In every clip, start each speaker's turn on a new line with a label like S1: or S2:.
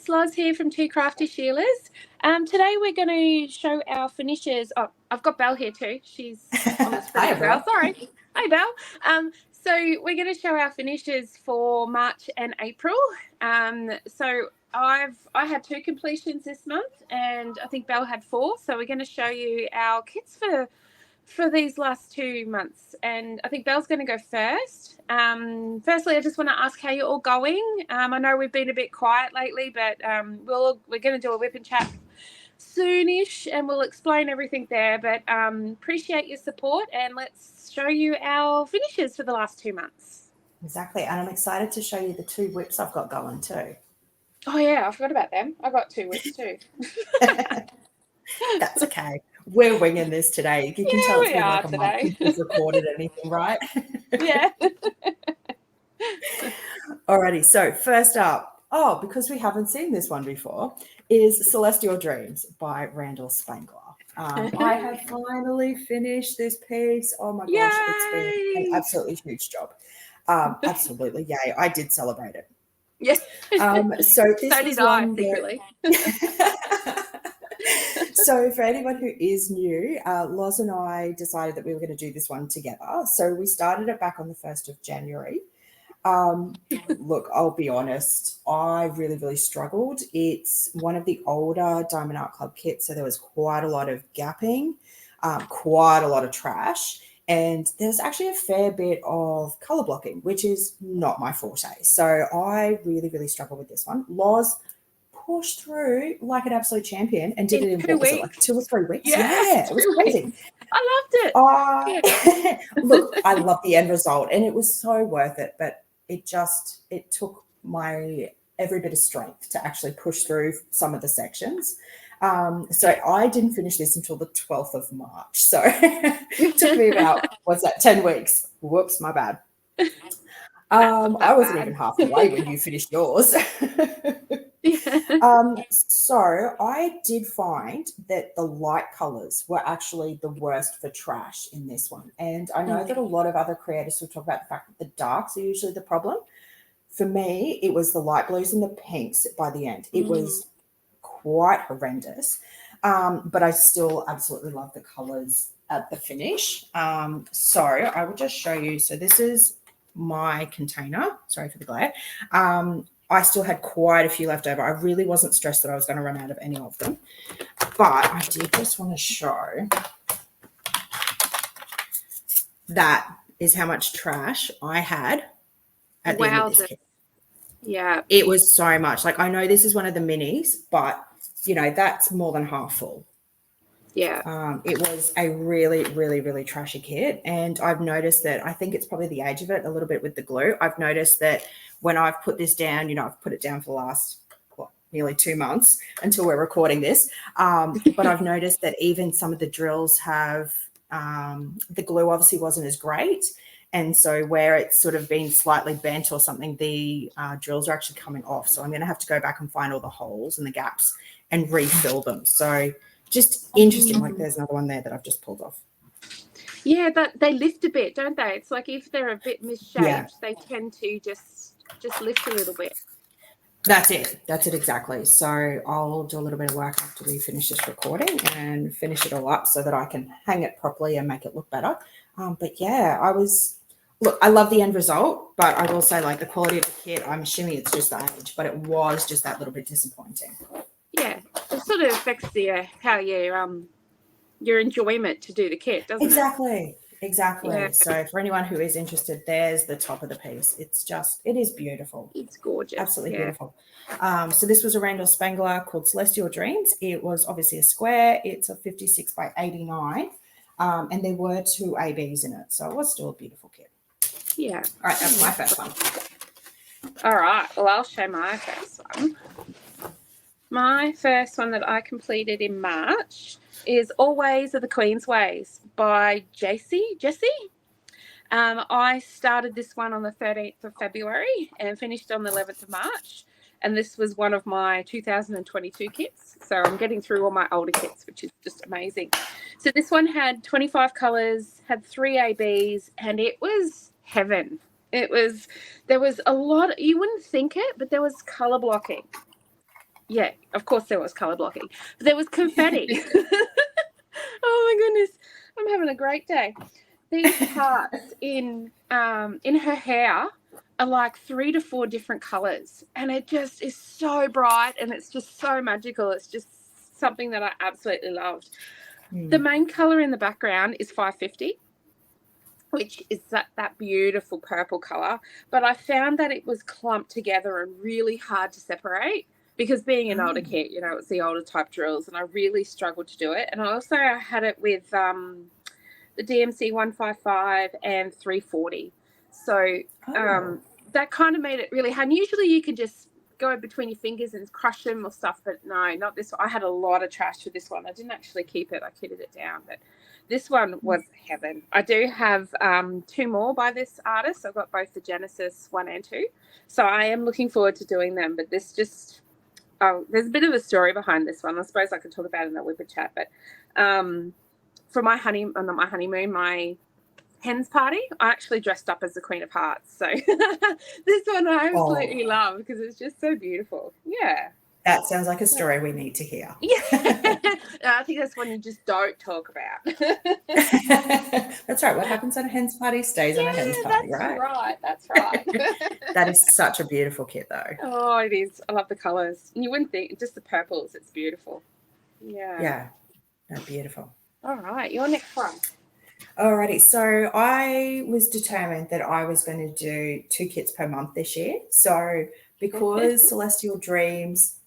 S1: it's Loz here from Two Crafty Sheilas. Today we're going to show our finishes. Oh, I've got Belle here too. She's on the screen as well. Sorry. Hi, Belle. So we're going to show our finishes for March and April. So I had 2 completions this month, and I think Belle had 4. So we're going to show you our kits for these last 2 months, and I think Belle's going to go first. Firstly, I just want to ask how you're all going. I know we've been a bit quiet lately, but we're going to do a whip and chat soonish, and we'll explain everything there. But appreciate your support, and let's show you our finishes for the last 2 months.
S2: Exactly, and I'm excited to show you the 2 whips I've got going too.
S1: Oh yeah, I forgot about them. I got 2 whips too.
S2: That's okay. We're winging this today. You can tell it's been like a month since we've recorded anything, right?
S1: Yeah.
S2: Alrighty, so first up, because we haven't seen this one before, is Celestial Dreams by Randal Spangler. I have finally finished this piece. Oh my gosh, It's been an absolutely huge job. Absolutely, yay. I did celebrate it.
S1: Yes.
S2: So this
S1: so did I, secretly.
S2: So for anyone who is new, Loz and I decided that we were going to do this one together. So we started it back on the 1st of January. Look, I'll be honest, I really, really struggled. It's one of the older Diamond Art Club kits, so there was quite a lot of gapping, quite a lot of trash, and there's actually a fair bit of colour blocking, which is not my forte. So I really, really struggled with this one. Loz pushed through like an absolute champion and did it in
S1: 2 weeks.
S2: Like 2 or 3 weeks.
S1: Yeah,
S2: it was crazy.
S1: I loved
S2: it. Look, I love the end result, and it was so worth it, but it took my every bit of strength to actually push through some of the sections. So I didn't finish this until the 12th of March. So it took me about, 10 weeks. Whoops, my bad. I wasn't even halfway when you finished yours. So I did find that the light colors were actually the worst for trash in this one. And I know that a lot of other creators will talk about the fact that the darks are usually the problem. For me, it was the light blues and the pinks by the end. It was quite horrendous. But I still absolutely love the colors at the finish. So I will just show you. So this is my container. Sorry for the glare. I still had quite a few left over. I really wasn't stressed that I was going to run out of any of them. But I did just want to show that is how much trash I had at the end of this kit.
S1: Yeah.
S2: It was so much. Like, I know this is one of the minis, but, that's more than half full.
S1: Yeah.
S2: It was a really, really, really trashy kit. And I've noticed that, I think it's probably the age of it, a little bit with the glue. I've noticed that when I've put this down, I've put it down for the last nearly 2 months until we're recording this. But I've noticed that even some of the drills have, the glue obviously wasn't as great. And so where it's sort of been slightly bent or something, the drills are actually coming off. So I'm going to have to go back and find all the holes and the gaps and refill them. So just interesting. Like, there's another one there that I've just pulled off.
S1: Yeah, but they lift a bit, don't they? It's like if they're a bit misshaped, they tend to just lift a little bit.
S2: That's it exactly. So I'll do a little bit of work after we finish this recording and finish it all up so that I can hang it properly and make it look better. But yeah, I love the end result, but I will say, like, the quality of the kit, I'm assuming it's just the age, but it was just that little bit disappointing.
S1: Yeah, it sort of affects how your enjoyment to do the kit, doesn't it?
S2: Exactly.
S1: Yeah.
S2: So for anyone who is interested, there's the top of the piece. It is beautiful.
S1: It's gorgeous.
S2: Absolutely beautiful. So this was a Randal Spangler called Celestial Dreams. It was obviously a square. It's a 56 by 89. And there were 2 ABs in it. So it was still a beautiful kit.
S1: Yeah.
S2: All right, that's my first one.
S1: All right. Well, I'll show my first one. My first one that I completed in March is Always Are the Queen's Ways by Jehsee. I started this one on the 13th of February and finished on the 11th of March. And this was one of my 2022 kits. So I'm getting through all my older kits, which is just amazing. So this one had 25 colours, had 3 ABs, and it was heaven. There was a lot, you wouldn't think it, but there was colour blocking. Yeah, of course there was colour blocking. But there was confetti. Oh, my goodness. I'm having a great day. These parts in her hair are like 3 to 4 different colours, and it just is so bright, and it's just so magical. It's just something that I absolutely loved. The main colour in the background is 550, which is that beautiful purple colour, but I found that it was clumped together and really hard to separate, because being an older kit, you know, it's the older type drills, and I really struggled to do it. And I had it with the DMC 155 and 340. So that kind of made it really hard. And usually you could just go between your fingers and crush them or stuff, but no, not this one. I had a lot of trash with this one. I didn't actually keep it. I kitted it down, but this one was heaven. I do have 2 more by this artist. I've got both the Genesis 1 and 2. So I am looking forward to doing them, but this just, there's a bit of a story behind this one. I suppose I could talk about it in the Whipper chat, but for my honeymoon, my hen's party, I actually dressed up as the Queen of Hearts. So this one I absolutely love because it's just so beautiful. Yeah.
S2: That sounds like a story we need to hear.
S1: Yeah. I think that's one you just don't talk about.
S2: That's right. What happens at a hen's party stays on a hen's party, right?
S1: That's right.
S2: That is such a beautiful kit, though.
S1: Oh, it is. I love the colours. And you wouldn't think, just the purples, it's beautiful. Yeah.
S2: Yeah. No, beautiful.
S1: All right. Your next one.
S2: Alrighty, so I was determined that I was going to do 2 kits per month this year. So because Celestial Dreams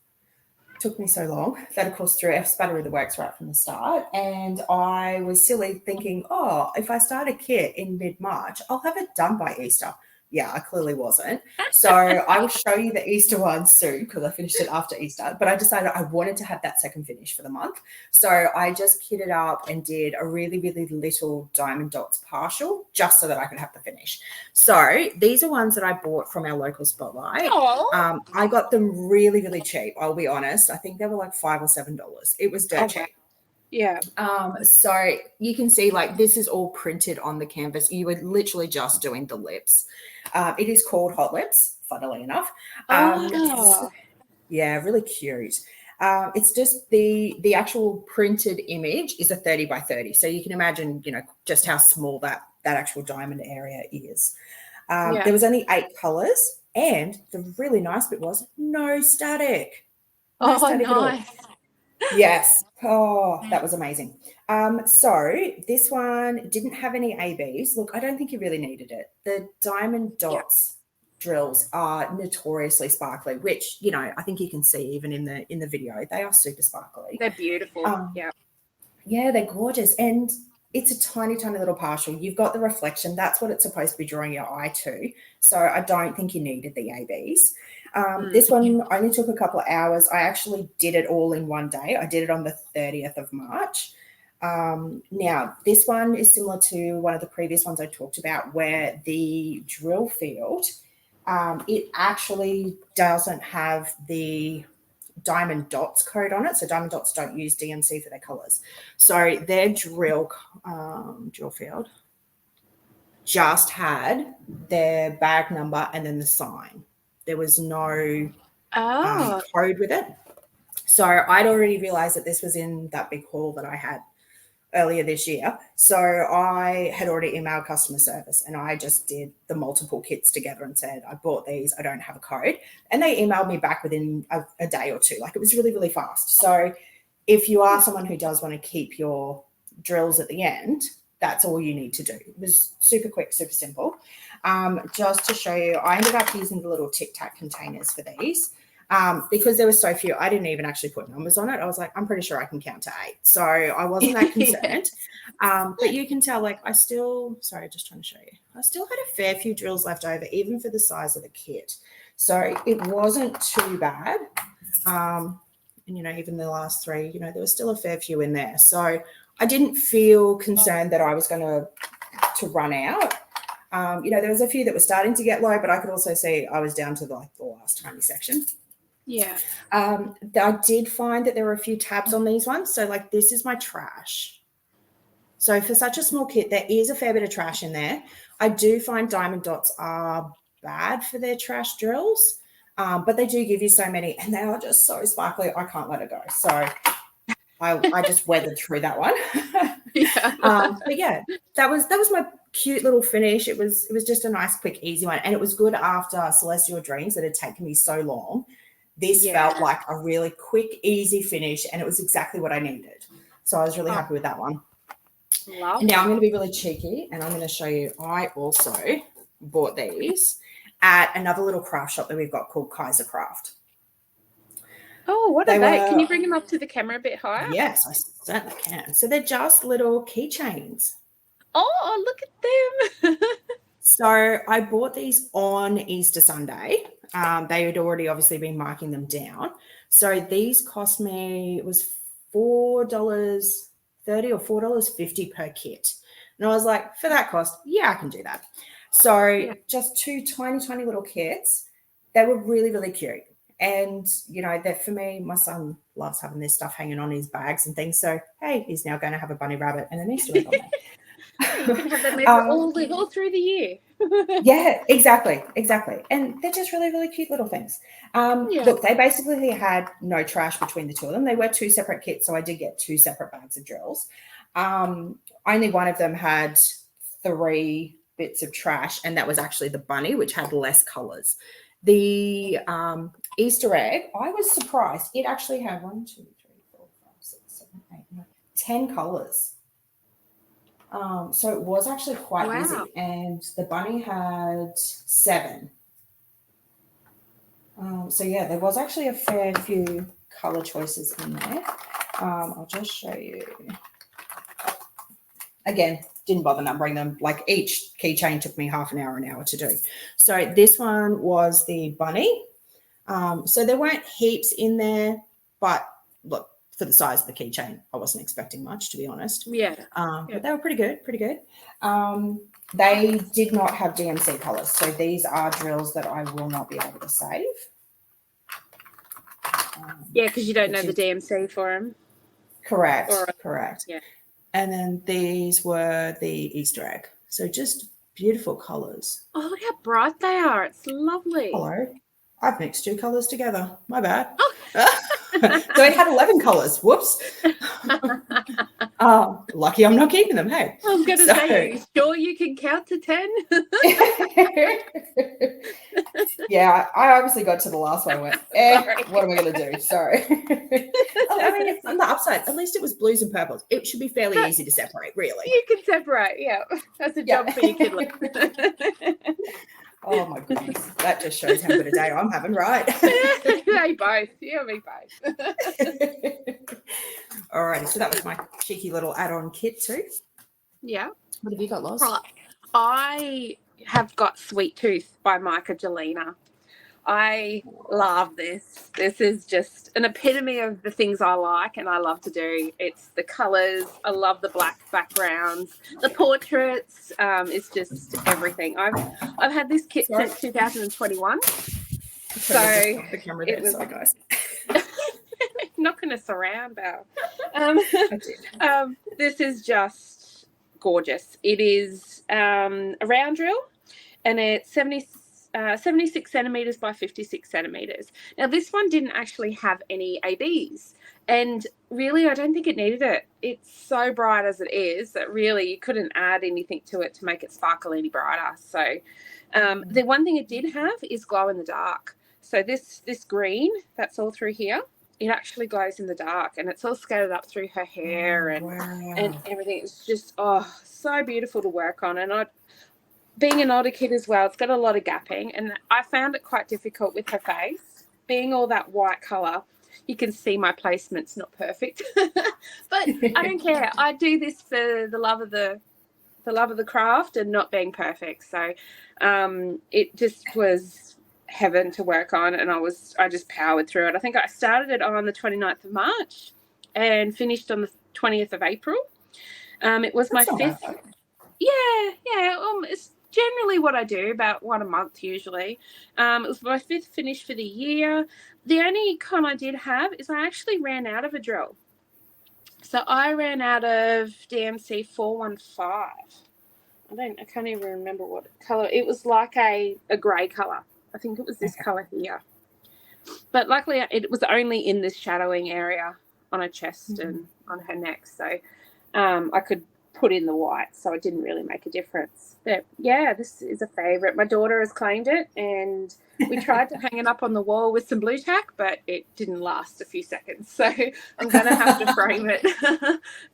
S2: took me so long, that of course threw a sputter of the works right from the start. And I was silly thinking, if I start a kit in mid-March, I'll have it done by Easter. Yeah, I clearly wasn't. So I will show you the Easter one soon because I finished it after Easter. But I decided I wanted to have that second finish for the month. So I just kitted up and did a really, really little Diamond Dots partial just so that I could have the finish. So these are ones that I bought from our local Spotlight. I got them really, really cheap. I'll be honest. I think they were like $5 or $7. It was dirt cheap.
S1: Yeah.
S2: So you can see like this is all printed on the canvas. You were literally just doing the lips. It is called Hot Lips, funnily enough. Yeah, really cute. It's just the actual printed image is a 30 by 30. So you can imagine, you know, just how small that actual diamond area is. There was only 8 colors, and the really nice bit was no static. No static at all. Yes. Oh, that was amazing. So this one didn't have any ABs. Look, I don't think you really needed it. The Diamond Dots drills are notoriously sparkly, which, you know, I think you can see even in the video. They are super sparkly.
S1: They're beautiful.
S2: Yeah, they're gorgeous. And it's a tiny, tiny little partial. You've got the reflection. That's what it's supposed to be drawing your eye to. So I don't think you needed the ABs. This one only took a couple of hours. I actually did it all in one day. I did it on the 30th of March. Now, this one is similar to one of the previous ones I talked about where the drill field, it actually doesn't have the Diamond Dots code on it. So Diamond Dots don't use DMC for their colors. So their drill field just had their bag number and then the sign. There was no code with it. So I'd already realized that this was in that big haul that I had earlier this year. So I had already emailed customer service and I just did the multiple kits together and said, I bought these, I don't have a code. And they emailed me back within a day or two. Like it was really, really fast. So if you are someone who does want to keep your drills at the end, that's all you need to do. It was super quick, super simple. Just to show you, I ended up using the little Tic Tac containers for these because there were so few. I didn't even actually put numbers on it. I was like, I'm pretty sure I can count to 8. So I wasn't that concerned. But you can tell, like, just trying to show you. I still had a fair few drills left over, even for the size of the kit. So it wasn't too bad. And, you know, even the last 3, you know, there was still a fair few in there. So I didn't feel concerned that I was going to run out. You know, there was a few that were starting to get low, but I could also see I was down to the last tiny section.
S1: Yeah.
S2: I did find that there were a few tabs on these ones. So, like, this is my trash. So for such a small kit, there is a fair bit of trash in there. I do find Diamond Dots are bad for their trash drills. But they do give you so many, and they are just so sparkly. I can't let it go. So I just weathered through that one. But yeah, that was my cute little finish. It was just a nice, quick, easy one, and it was good after Celestial Dreams that had taken me so long. This felt like a really quick, easy finish, and it was exactly what I needed. So I was really happy with that one.
S1: Love
S2: now I'm going to be really cheeky, and I'm going to show you. I also bought these at another little craft shop that we've got called KaiserCraft.
S1: Oh, what are they? Can you bring them up to the camera a bit higher?
S2: Yes, I certainly can. So they're just little keychains.
S1: Oh, look at them.
S2: So I bought these on Easter Sunday. They had already obviously been marking them down. So these cost me, it was $4.30 or $4.50 per kit. And I was like, for that cost, yeah, I can do that. So just two tiny, tiny little kits. They were really, really cute. And, you know, that for me, my son loves having this stuff hanging on his bags and things. So, hey, he's now going to have a bunny rabbit and an Easter egg on there.
S1: You can have them all through the year.
S2: Yeah, exactly. And they're just really, really cute little things. Look, they basically had no trash between the two of them. They were two separate kits, so I did get two separate bags of drills. Only one of them had 3 bits of trash, and that was actually the bunny, which had less colors. The Easter egg, I was surprised. It actually had 1, 2, 3, 4, 5, 6, 7, 8, 9, 10 colors. So it was actually quite easy, and the bunny had 7. So yeah, there was actually a fair few color choices in there. I'll just show you. Again, didn't bother numbering them. Like each keychain took me half an hour to do. So this one was the bunny. So there weren't heaps in there, but look, for the size of the keychain, I wasn't expecting much, to be honest. But they were pretty good. They did not have DMC colors. So these are drills that I will not be able to save.
S1: Because you don't know the DMC for them.
S2: Correct.
S1: Yeah.
S2: And then these were the Easter egg. So just beautiful colors.
S1: Oh, look how bright they are. It's lovely.
S2: Hello. I've mixed 2 colors together. My bad. So it had 11 colors. Whoops. Lucky I'm not keeping them. Hey.
S1: I was going to say, are you sure you can count to 10?
S2: Yeah, I obviously got to the last one and went, what am I going to do? Sorry. I mean, on the upside, at least it was blues and purples. It should be fairly easy to separate, really.
S1: You can separate, yeah. That's a job for your kid.
S2: Oh, my goodness. That just shows how good a day I'm having, right?
S1: They both. Yeah, me both.
S2: All righty. So that was my cheeky little add-on kit too.
S1: Yeah.
S2: What have you got, Loz?
S1: Right. I have got Sweet Tooth by Myka Jelina. I love this. This is just an epitome of the things I like and I love to do. It's the colours. I love the black backgrounds. The portraits. It's just everything. I've had this kit since 2021. So
S2: the camera there. Sorry, guys.
S1: Not going to surround, Belle. This is just gorgeous. It is a round drill, and it's 76 centimeters by 56 centimeters. Now, this one didn't actually have any ABs, and really, I don't think it needed it. It's so bright as it is that really you couldn't add anything to it to make it sparkle any brighter. So, the one thing it did have is glow in the dark. So this green that's all through here, it actually glows in the dark, and it's all scattered up through her hair and everything. It's just so beautiful to work on. And being an older kid as well, it's got a lot of gapping, and I found it quite difficult with her face. Being all that white colour, you can see my placement's not perfect. But I don't care. I do this for the love of the craft and not being perfect. So it just was heaven to work on, and I just powered through it. I think I started it on the 29th of March and finished on the 20th of April. It was my 5th. It's generally what I do, about 1 a month usually. It was my 5th finish for the year. The only con I did have is I actually ran out of a drill. So I ran out of DMC 415. I can't even remember what color. It was like a grey colour. I think it was this colour here. But luckily it was only in this shadowing area on her chest and on her neck. So I could put in the white, so it didn't really make a difference. But yeah, this is a favourite. My daughter has claimed it, and we tried to hang it up on the wall with some blue tack, but it didn't last a few seconds. So I'm going to have to frame it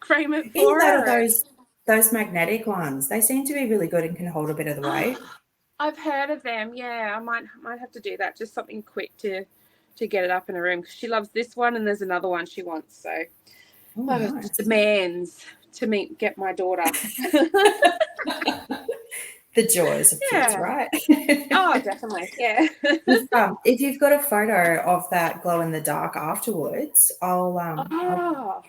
S1: frame it for her.
S2: Those magnetic ones, they seem to be really good and can hold a bit of the weight.
S1: I've heard of them. Yeah, I might have to do that. Just something quick to get it up in her room, because she loves this one and there's another one she wants. So
S2: nice.
S1: Demands to get my daughter.
S2: The joys of kids, right?
S1: Oh, definitely. Yeah.
S2: If you've got a photo of that glow in the dark afterwards, I'll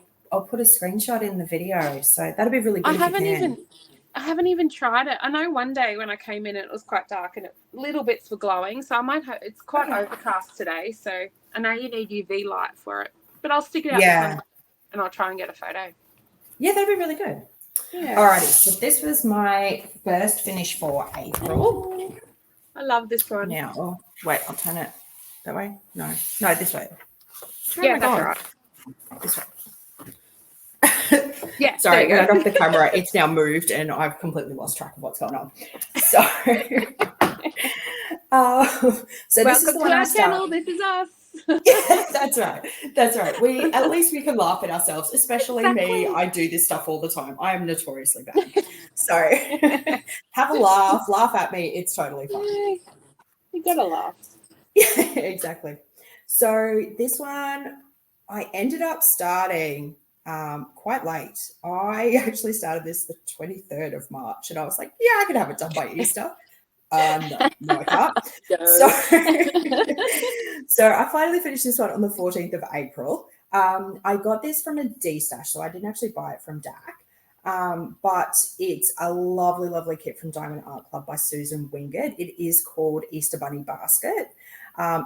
S2: put a screenshot in the video. So that'll be really good.
S1: I haven't even tried it. I know one day when I came in, it was quite dark and little bits were glowing. So I might have. It's quite overcast today, so I know you need UV light for it. But I'll stick it out the sun and I'll try and get a photo.
S2: Yeah, that'd be really good. Yeah. Alrighty, so this was my first finish for April.
S1: I love this one.
S2: Now, wait, I'll turn it that way. No, this way.
S1: Yeah, that's right.
S2: This way.
S1: Yeah.
S2: Sorry, when I dropped the camera, it's now moved and I've completely lost track of what's going on. So, so this is the one
S1: to our channel. This is us.
S2: Yeah, that's right. At least we can laugh at ourselves, especially me. I do this stuff all the time. I am notoriously bad. So have a laugh at me. It's totally fine.
S1: You gotta laugh.
S2: Yeah, exactly. So this one I ended up starting quite late. I actually started this the 23rd of March, and I was like, yeah, I could have it done by Easter. No, I can't. So I finally finished this one on the 14th of April. I got this from a D stash, so I didn't actually buy it from DAC. But it's a lovely, lovely kit from Diamond Art Club by Susan Winget. It is called Easter Bunny Basket.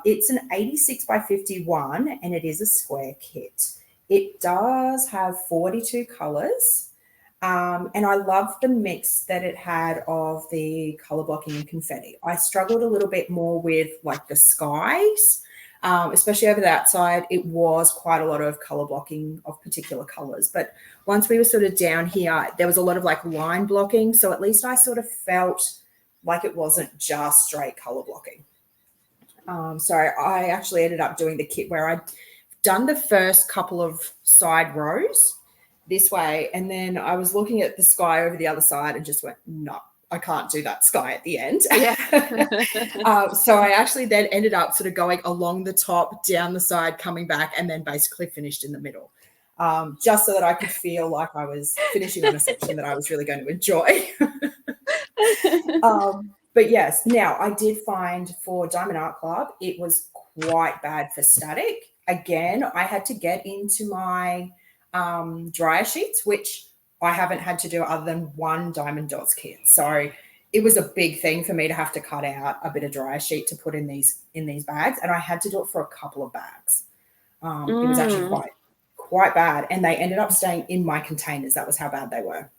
S2: It's an 86 by 51, and it is a square kit. It does have 42 colours. And I love the mix that it had of the color blocking and confetti. I struggled a little bit more with like the skies, especially over that side. It was quite a lot of color blocking of particular colors. But once we were sort of down here, there was a lot of like line blocking. So at least I sort of felt like it wasn't just straight color blocking. So I actually ended up doing the kit where I'd done the first couple of side rows this way, and then I was looking at the sky over the other side and just went, no, I can't do that sky at the end. Yeah. So I actually then ended up sort of going along the top, down the side, coming back, and then basically finished in the middle, just so that I could feel like I was finishing on a section that I was really going to enjoy. But yes, now I did find for Diamond Art Club, it was quite bad for static. Again, I had to get into my dryer sheets, which I haven't had to do other than one Diamond Dotz kit. So it was a big thing for me to have to cut out a bit of dryer sheet to put in these bags, and I had to do it for a couple of bags. It was actually quite bad, and they ended up staying in my containers. That was how bad they were.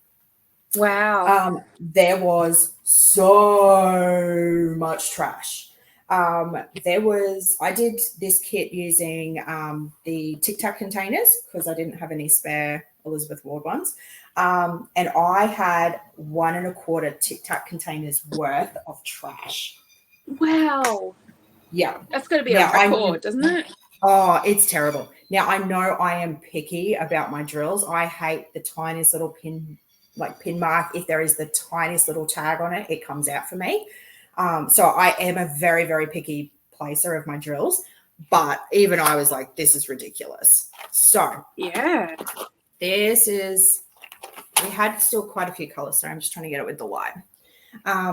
S1: Wow.
S2: There was so much trash. I did this kit using the Tic Tac containers because I didn't have any spare Elizabeth Ward ones. And I had 1 1/4 Tic Tac containers worth of trash.
S1: Wow.
S2: Yeah.
S1: That's going to be a record, doesn't it?
S2: Oh, it's terrible. Now, I know I am picky about my drills. I hate the tiniest little pin mark. If there is the tiniest little tag on it, it comes out for me. So I am a very, very picky placer of my drills, but even I was like, this is ridiculous. So
S1: yeah,
S2: we had still quite a few colors. Sorry, I'm just trying to get it with the light.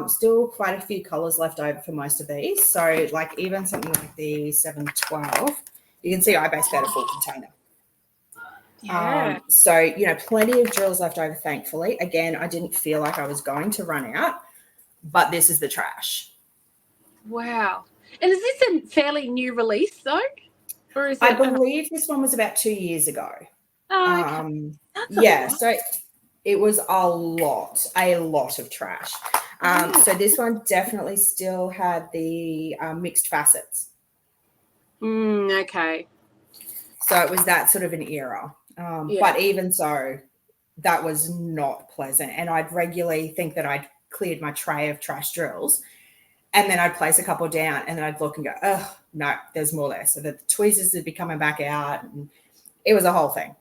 S2: Still quite a few colors left over for most of these. So like even something like the 712, you can see I basically had a full container.
S1: Yeah.
S2: So, plenty of drills left over, thankfully. Again, I didn't feel like I was going to run out, but this is the trash.
S1: Wow. And is this a fairly new release, though? Or is it?
S2: I believe this one was about 2 years ago.
S1: Oh, okay.
S2: Yeah, so it was a lot of trash. So this one definitely still had the mixed facets.
S1: Okay.
S2: So it was that sort of an era. But even so, that was not pleasant. And I'd regularly think that I'd cleared my tray of trash drills, and then I'd place a couple down, and then I'd look and go, oh, no, there's more there. So the tweezers would be coming back out, and it was a whole thing.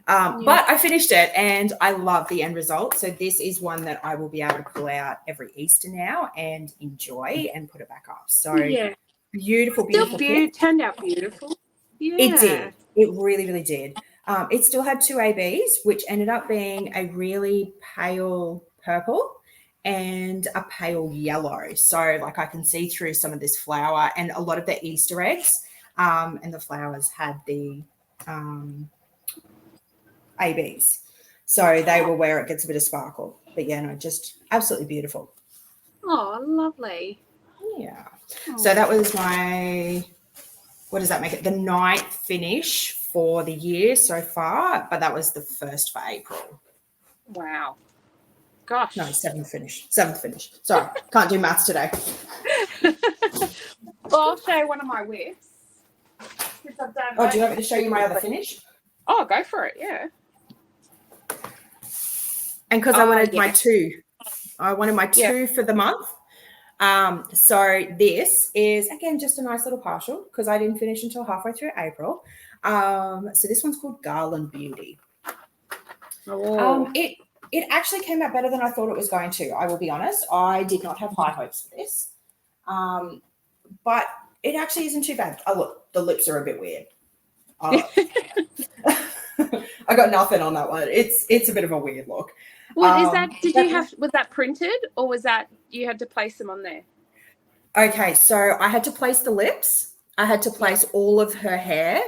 S2: But I finished it, and I love the end result. So this is one that I will be able to pull out every Easter now and enjoy and put it back up. So beautiful kit.
S1: Turned out beautiful. Yeah.
S2: It did. It really, really did. It still had 2 ABs, which ended up being a really pale purple and a pale yellow. So like I can see through some of this flower, and a lot of the Easter eggs and the flowers had the ABs. So they were where it gets a bit of sparkle. But yeah, no, just absolutely beautiful.
S1: Oh, lovely.
S2: Yeah. So that was my, what does that make it? The 9th finish for the year so far, but that was the 1st for April.
S1: Wow. Gosh.
S2: No, 7th finish. Sorry, can't do maths today.
S1: Well, I'll show you one of my whips.
S2: Oh, do you want me to show you my other finish?
S1: Oh, go for it, yeah.
S2: And because I wanted my 2. I wanted my 2 for the month. So this is, again, just a nice little partial because I didn't finish until halfway through April. So this one's called Garland Beauty.
S1: Oh.
S2: It actually came out better than I thought it was going to. I will be honest. I did not have high hopes for this. But it actually isn't too bad. Oh, look, the lips are a bit weird. I got nothing on that one. It's a bit of a weird look.
S1: What is that? Was that printed, or was that you had to place them on there?
S2: Okay, so I had to place the lips. I had to place all of her hair.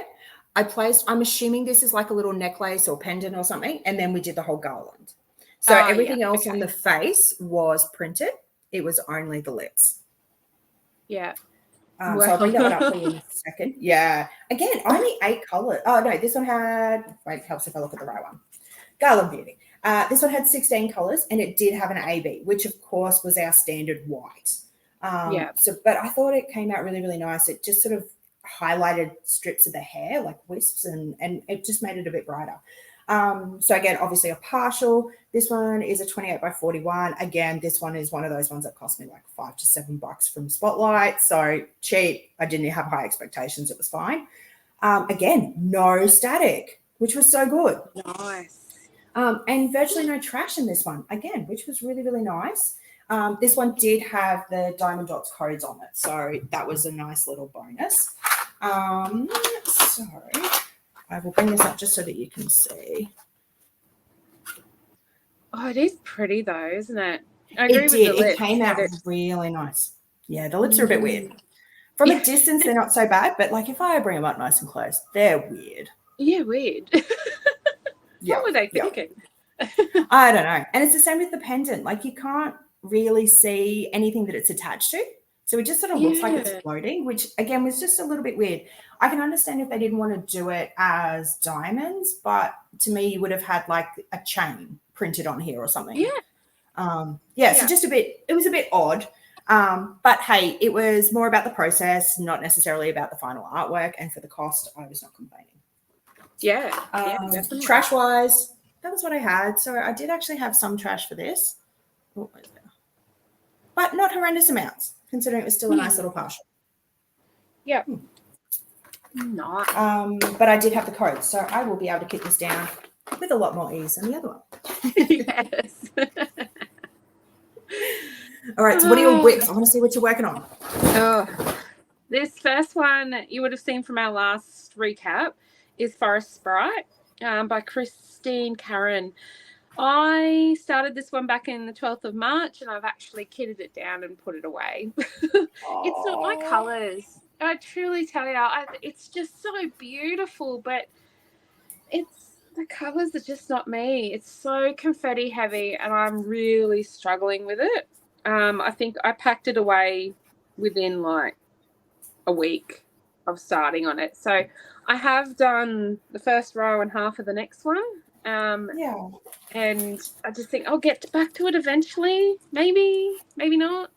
S2: I'm assuming this is like a little necklace or pendant or something, and then we did the whole garland. So everything else on the face was printed. It was only the lips.
S1: Yeah.
S2: So I'll bring that one up for you in a second. Yeah. Again, only 8 colors. Oh, no, this one had, wait, helps if I look at the right one. Garland Beauty. This one had 16 colors, and it did have an AB, which, of course, was our standard white. But I thought it came out really, really nice. It just sort of highlighted strips of the hair, like wisps, and it just made it a bit brighter. So again, obviously a partial. This one is a 28 by 41. Again, this one is one of those ones that cost me like $5 to $7 from Spotlight. So cheap. I didn't have high expectations. It was fine. Again, no static, which was so good.
S1: Nice.
S2: And virtually no trash in this one, again, which was really, really nice. This one did have the Diamond Dots codes on it. So that was a nice little bonus. So I will bring this up just so that you can see.
S1: Oh, it is pretty though, isn't it?
S2: I agree with the lips. It came out really nice. Yeah, the lips are a bit weird. From a distance, they're not so bad, but like if I bring them up nice and close, they're weird.
S1: Yeah, weird. What were they thinking?
S2: I don't know. And it's the same with the pendant. Like you can't really see anything that it's attached to. So it just sort of looks like it's floating, which again was just a little bit weird. I can understand if they didn't want to do it as diamonds, but to me, you would have had like a chain printed on here or something. Yeah. So just it was a bit odd. But hey, it was more about the process, not necessarily about the final artwork. And for the cost, I was not complaining.
S1: Definitely.
S2: Trash wise, that was what I had. So I did actually have some trash for this. Oh, where's that? But not horrendous amounts, considering it was still a nice little partial.
S1: Yeah. Not.
S2: But I did have the code, so I will be able to kick this down with a lot more ease than the other one.
S1: Yes.
S2: All right, so what are your whips? I want to see what you're working on.
S1: This first one you would have seen from our last recap is Forest Sprite by Christine Karron. I started this one back in the 12th of March, and I've actually kitted it down and put it away. It's not my colours. I truly tell you, it's just so beautiful, but the colours are just not me. It's so confetti heavy, and I'm really struggling with it. I think I packed it away within like a week of starting on it. So I have done the first row and half of the next one. And I just think I'll get back to it eventually. Maybe not.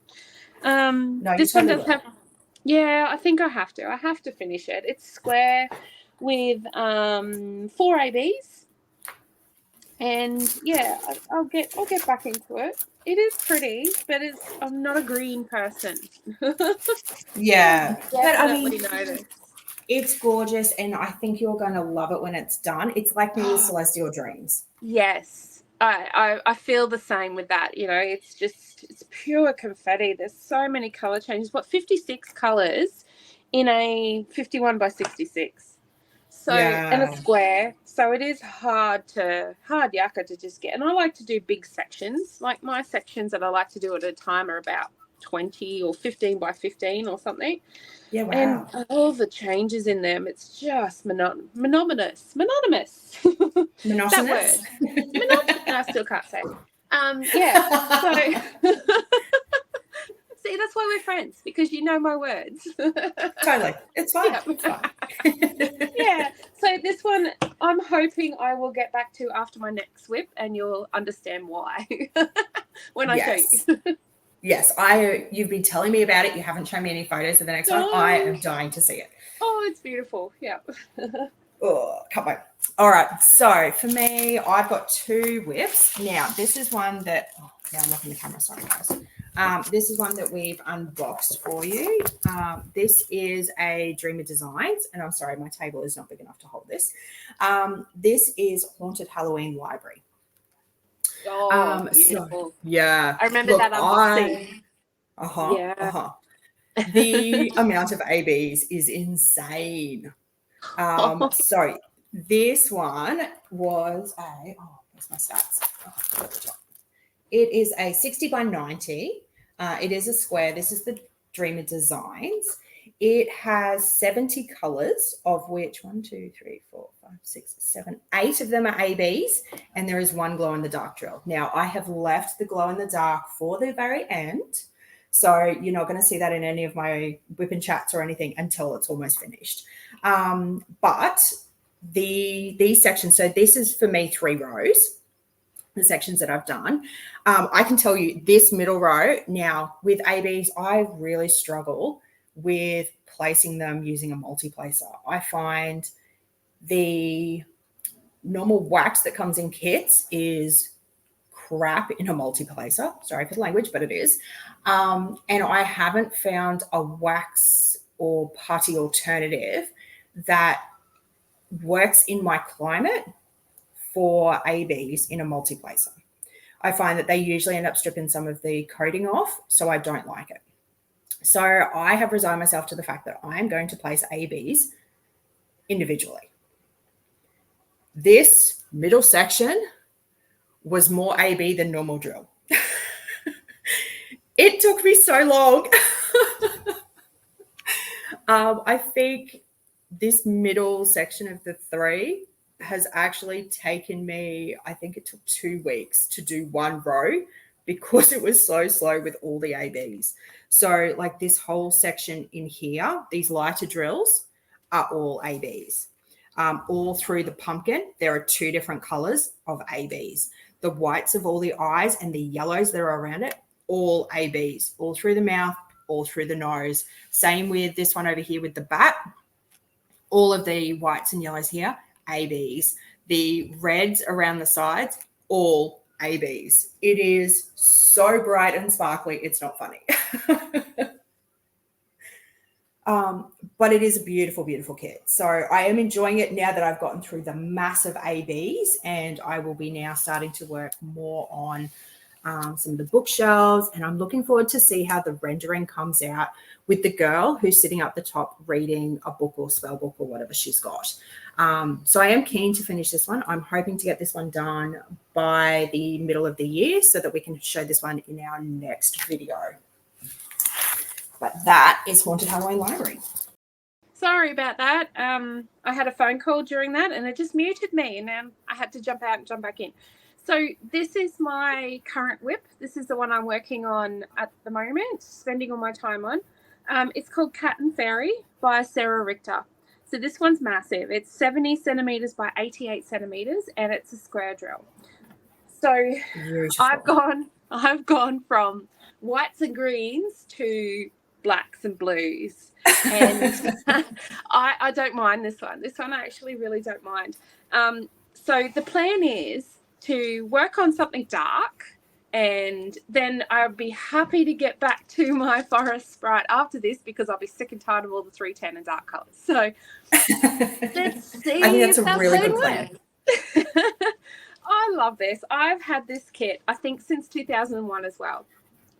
S2: No,
S1: this one does have Yeah, I think I have to. I have to finish it. It's square with 4 ABs, and yeah, I'll get back into it. It is pretty, but I'm not a green person.
S2: Yeah, but I mean,
S1: notice.
S2: It's gorgeous, and I think you're going to love it when it's done. It's like me with Celestial Dreams.
S1: Yes, I feel the same with that. You know, it's pure confetti. There's so many color changes. 56 colors in a 51 by 66. So and a square. So it is hard yakka to just get. And I like to do big sections. Like my sections that I like to do at a time are about 20 or 15 by 15 or something.
S2: Yeah, wow.
S1: And all the changes in them, it's just monotonous.
S2: Monotonous?
S1: That word. Monotonous. I still can't say. Yeah. So see, that's why we're friends, because you know my words.
S2: Totally. It's fine. Yeah. It's fine.
S1: Yeah. So this one, I'm hoping I will get back to after my next whip, and you'll understand why when I show you.
S2: Yes, you've been telling me about it. You haven't shown me any photos of the next one. I am dying to see it.
S1: Oh, it's beautiful. Yeah.
S2: Oh, can't wait. All right. So for me, I've got 2 whips. Now, this is one that, I'm not in the camera, sorry guys. This is one that we've unboxed for you. This is a Dreamer Designs, and I'm sorry, my table is not big enough to hold this. This is Haunted Halloween Library.
S1: Oh, beautiful.
S2: So, yeah.
S1: I remember that unboxing.
S2: The amount of ABs is insane. So this one was where's my stats? It is a 60 by 90. It is a square. This is the Dreamer Designs. It has 70 colors, of which 1, 2, 3, 4, 5, 6, 7, 8 of them are ABs, and there is 1 glow in the dark drill. Now, I have left the glow in the dark for the very end, so you're not going to see that in any of my whip and chats or anything until it's almost finished. But these sections, so this is for me 3 rows, the sections that I've done. I can tell you this middle row, now with ABs, I really struggle with placing them using a multi-placer. I find the normal wax that comes in kits is crap in a multi-placer. Sorry for the language, but it is. And I haven't found a wax or putty alternative that works in my climate for ABs in a multi-placer. I find that they usually end up stripping some of the coating off, so I don't like it. So I have resigned myself to the fact that I'm going to place ABs individually. This middle section was more AB than normal drill. It took me so long. I think this middle section of the 3 has actually taken me, I think it took 2 weeks to do 1 row because it was so slow with all the ABs. So like this whole section in here, these lighter drills are all ABs. All through the pumpkin, there are 2 different colors of ABs. The whites of all the eyes and the yellows that are around it, all ABs, all through the mouth, all through the nose. Same with this one over here with the bat. All of the whites and yellows here, ABs. The reds around the sides, all ABs. It is so bright and sparkly, it's not funny. But it is a beautiful, beautiful kit. So I am enjoying it now that I've gotten through the massive ABs, and I will be now starting to work more on some of the bookshelves, and I'm looking forward to see how the rendering comes out with the girl who's sitting up the top reading a book or spell book or whatever she's got. So I am keen to finish this one. I'm hoping to get this one done by the middle of the year so that we can show this one in our next video. But that is Haunted Halloween Library.
S1: Sorry about that. I had a phone call during that and it just muted me, and then I had to jump out and jump back in. So this is my current whip. This is the one I'm working on at the moment, spending all my time on. It's called Cat and Fairy by Sarah Richter. So this one's massive. It's 70 centimeters by 88 centimeters, and it's a square drill. So beautiful. I've gone from whites and greens to blacks and blues. And I don't mind this one. This one I actually really don't mind. So the plan is to work on something dark, and then I'll be happy to get back to my forest sprite after this, because I'll be sick and tired of all the 310 and dark colours. So let's see.
S2: I think that's a really good plan.
S1: I love this. I've had this kit, I think, since 2001 as well.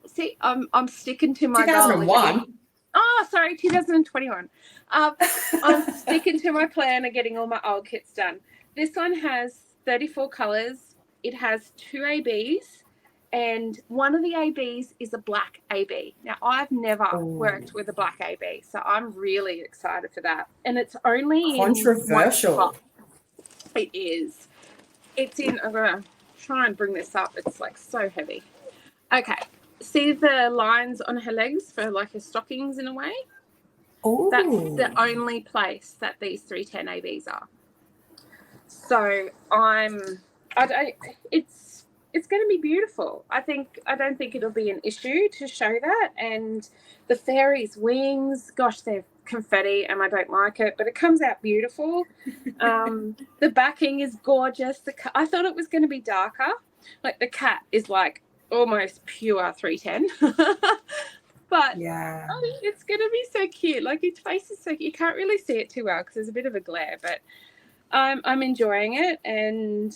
S1: See, I'm sticking to my
S2: 2001.
S1: Oh, sorry, 2021. I'm sticking to my plan of getting all my old kits done. This one has 34 colours. It has 2 ABs, and one of the ABs is a black AB. Now, I've never worked with a black AB, so I'm really excited for that. And it's only
S2: controversial.
S1: It is. It's in, I'm going to try and bring this up. It's like so heavy. Okay. See the lines on her legs for like her stockings in a way?
S2: Oh.
S1: That's the only place that these 310 ABs are. So it's going to be beautiful. I don't think it'll be an issue to show that. And the fairies' wings, gosh, they're confetti and I don't like it, but it comes out beautiful. The backing is gorgeous. I thought it was going to be darker. Like the cat is like almost pure 310. But yeah, it's going to be so cute. Like its face is so cute. You can't really see it too well because there's a bit of a glare, but I'm enjoying it, and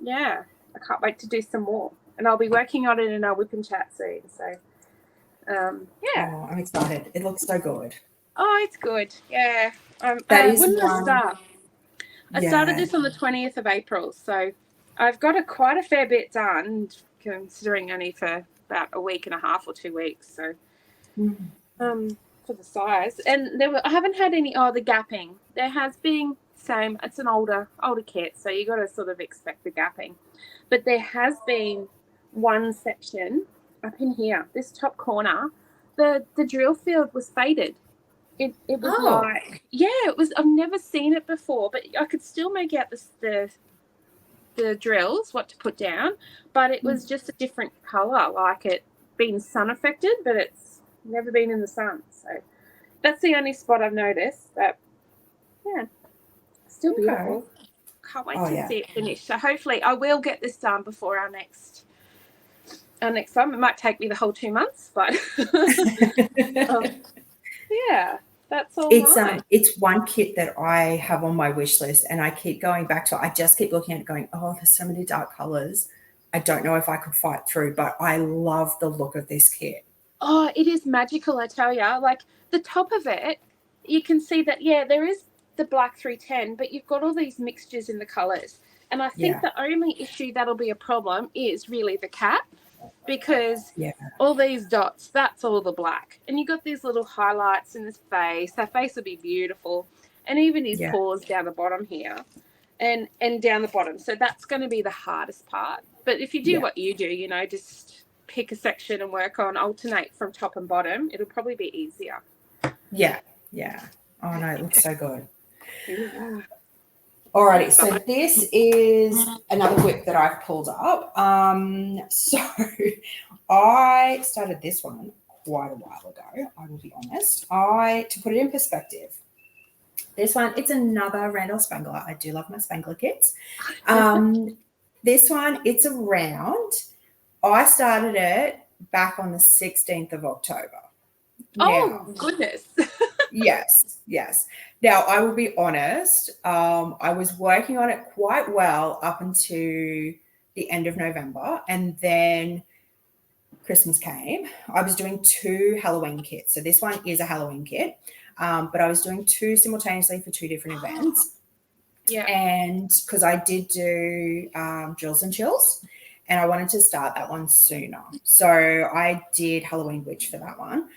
S1: yeah, I can't wait to do some more. And I'll be working on it in our whip and chat soon. So yeah.
S2: Oh, I'm excited. It looks so good.
S1: Oh, it's good. Yeah.
S2: That is
S1: when did
S2: one...
S1: I start? I started this on the 20th of April. So I've got quite a fair bit done, considering only for about a week and a half or 2 weeks. So for the size. And I haven't had any, the gapping. There has been, same, it's an older kit. So you got to sort of expect the gapping. But there has been one section up in here, this top corner, the drill field was faded. It was like, yeah, it was. I've never seen it before, but I could still make out the drills, what to put down, but it was just a different colour, like it being sun affected, but it's never been in the sun. So that's the only spot I've noticed. But yeah, still beautiful. Can't wait to see it finished. So hopefully I will get this done before our next time. It might take me the whole 2 months, but yeah, that's all.
S2: It's one kit that I have on my wish list, and I keep going back to it. I just keep looking at it going, there's so many dark colours. I don't know if I could fight through, but I love the look of this kit.
S1: Oh, it is magical, I tell you. Like the top of it, you can see that, there is the black 310, but you've got all these mixtures in the colours. And I think the only issue that'll be a problem is really the cap, because all these dots, that's all the black. And you got these little highlights in his face. Her face will be beautiful. And even his paws down the bottom here and down the bottom. So that's going to be the hardest part. But if you do what you do, just pick a section and work on, alternate from top and bottom, it'll probably be easier.
S2: Yeah. Oh, no, it looks so good. Yeah. Alrighty, so this is another whip that I've pulled up. So I started this one quite a while ago, I will be honest. To put it in perspective, this one, it's another Randal Spangler. I do love my Spangler kits. This one, it's around. I started it back on the 16th of October.
S1: Goodness.
S2: Yes. Now, I will be honest, I was working on it quite well up until the end of November, and then Christmas came. I was doing 2 Halloween kits. So this one is a Halloween kit, but I was doing 2 simultaneously for 2 different events. Yeah. And because I did do Drills and Chills, and I wanted to start that one sooner. So I did Halloween Witch for that one.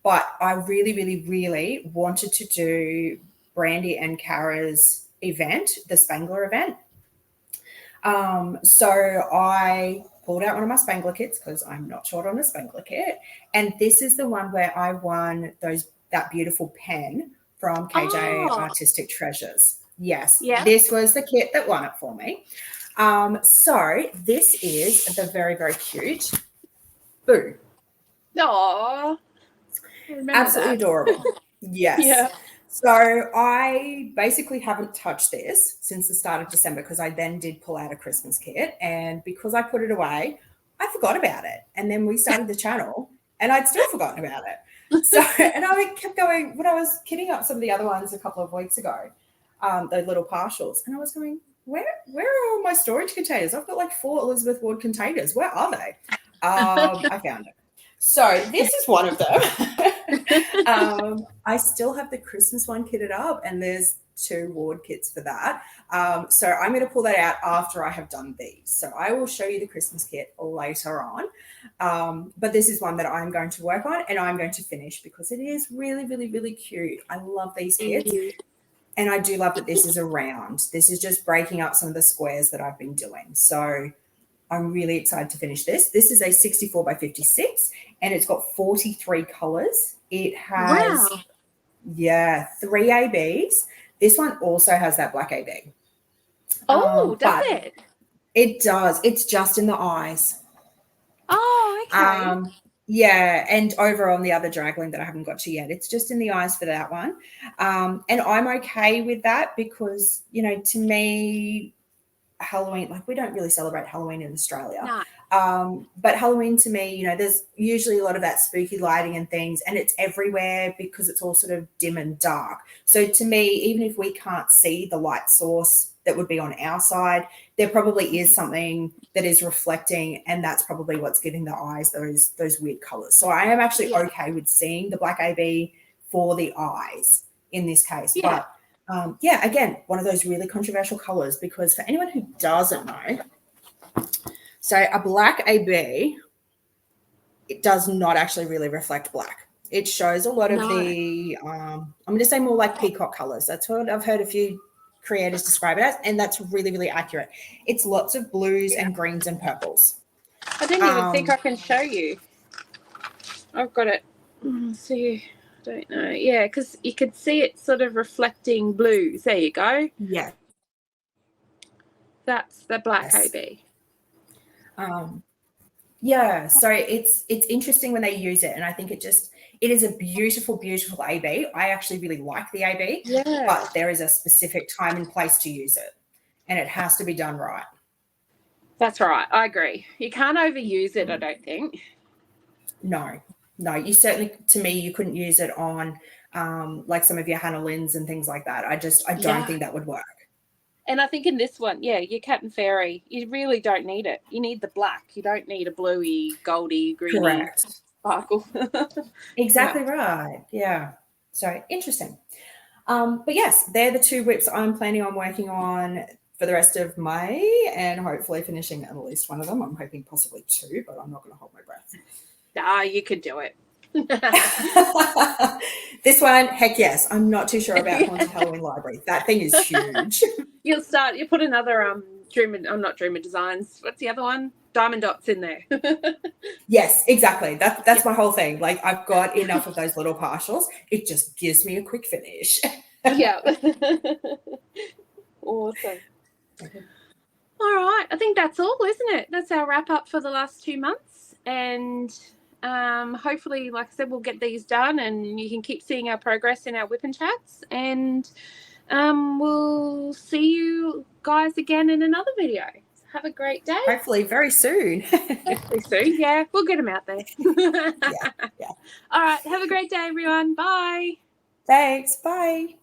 S2: But I really, really, really wanted to do Brandi and Karra's event, the Spangler event. So I pulled out one of my Spangler kits because I'm not short on a Spangler kit. And this is the one where I won that beautiful pen from KJ Artistic Treasures. Yes. Yeah. This was the kit that won it for me. So this is the very, very cute Boo.
S1: Aww.
S2: Absolutely adorable. Yes.
S1: Yeah.
S2: So I basically haven't touched this since the start of December because I then did pull out a Christmas kit, and because I put it away, I forgot about it. And then we started the channel and I'd still forgotten about it. So, and I kept going when I was kitting up some of the other ones a couple of weeks ago, those little partials, and I was going, where are all my storage containers? I've got like 4 Elizabeth Ward containers. Where are they? I found it. So this is one of them. I still have the Christmas one kitted up, and there's 2 ward kits for that. So I'm going to pull that out after I have done these. So I will show you the Christmas kit later on. But this is one that I'm going to work on and I'm going to finish because it is really, really, really cute. I love these kits. And I do love that this is a round. This is just breaking up some of the squares that I've been doing. So I'm really excited to finish this. This is a 64 by 56 and it's got 43 colors. It has, 3 ABs. This one also has that black AB.
S1: Oh, does it?
S2: It does. It's just in the eyes.
S1: Oh, okay.
S2: Yeah, and over on the other Dragling that I haven't got to yet, it's just in the eyes for that one. And I'm okay with that because, you know, to me, Halloween, like we don't really celebrate Halloween in Australia.
S1: No.
S2: But Halloween to me, you know, there's usually a lot of that spooky lighting and things, and it's everywhere because it's all sort of dim and dark. So to me, even if we can't see the light source that would be on our side, there probably is something that is reflecting, and that's probably what's giving the eyes those weird colors. So I am actually okay with seeing the black AB for the eyes in this case.
S1: Yeah.
S2: But again, one of those really controversial colors, because for anyone who doesn't know, so a black AB, it does not actually really reflect black. It shows a lot of the, I'm going to say more like peacock colors. That's what I've heard a few creators describe it as, and that's really, really accurate. It's lots of blues and greens and purples.
S1: I didn't even think I can show you. I've got it. Let's see. Don't know. Yeah, because you could see it sort of reflecting blues. There you go.
S2: Yeah.
S1: That's the black AB.
S2: Yeah, so it's interesting when they use it, and I think it is a beautiful, beautiful AB. I actually really like the AB, but there is a specific time and place to use it, and it has to be done right.
S1: That's right. I agree. You can't overuse it, I don't think.
S2: No, you certainly, to me, you couldn't use it on like some of your Hannah Lynn's and things like that. I don't think that would work. And
S1: I think in this one, your Cat and Fairy, you really don't need it. You need the black. You don't need a bluey, goldy, greeny sparkle.
S2: Exactly right. Yeah. So interesting. But yes, they're the 2 whips I'm planning on working on for the rest of May, and hopefully finishing at least one of them. I'm hoping possibly 2, but I'm not going to hold my breath.
S1: You could do it.
S2: This one, heck yes. I'm not too sure about Haunted Halloween Library. That thing is huge.
S1: You put another not Dreamer Designs. What's the other one? Diamond Dots in there.
S2: Yes, exactly. That's my whole thing. Like I've got enough of those little partials. It just gives me a quick finish.
S1: Yeah. Awesome. Okay. All right. I think that's all, isn't it? That's our wrap up for the last 2 months. And hopefully, like I said, we'll get these done and you can keep seeing our progress in our whip and chats. And we'll see you guys again in another video. Have a great day.
S2: Hopefully very soon.
S1: Hopefully soon. Yeah, we'll get them out there. Yeah. All right. Have a great day, everyone. Bye.
S2: Thanks. Bye.